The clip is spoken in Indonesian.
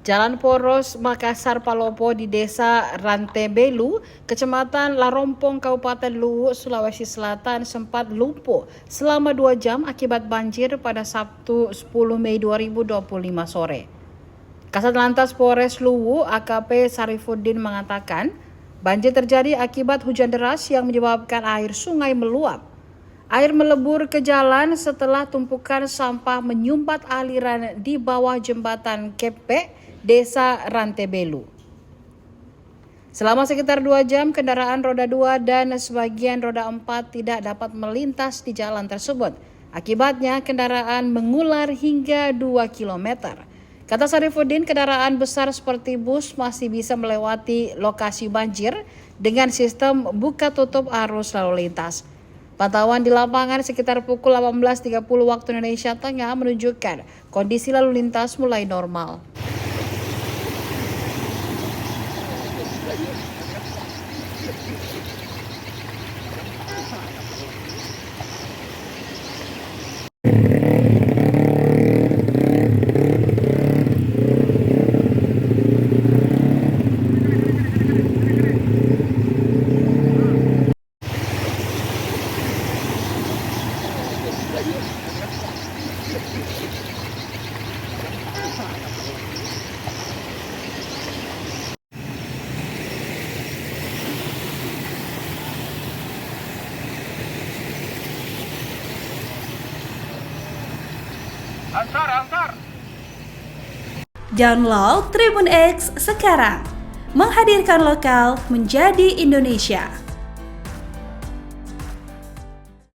Jalan Poros Makassar Palopo di Desa Rantebelu, Kecamatan Larompong, Kabupaten Luwu, Sulawesi Selatan sempat lumpuh selama 2 jam akibat banjir pada Sabtu 10 Mei 2025 sore. Kasat Lantas Polres Luwu AKP Sarifuddin mengatakan, banjir terjadi akibat hujan deras yang menyebabkan air sungai meluap. Air melebur ke jalan setelah tumpukan sampah menyumbat aliran di bawah jembatan Kepe, Desa Rantebelu. Selama sekitar 2 jam, kendaraan roda 2 dan sebagian roda 4 tidak dapat melintas di jalan tersebut. Akibatnya, kendaraan mengular hingga 2 km. Kata Sarifuddin, kendaraan besar seperti bus masih bisa melewati lokasi banjir dengan sistem buka tutup arus lalu lintas. Pantauan di lapangan sekitar pukul 18.30 waktu Indonesia Tengah menunjukkan kondisi lalu lintas mulai normal. Ansar. Download Tribun X sekarang, menghadirkan lokal menjadi Indonesia.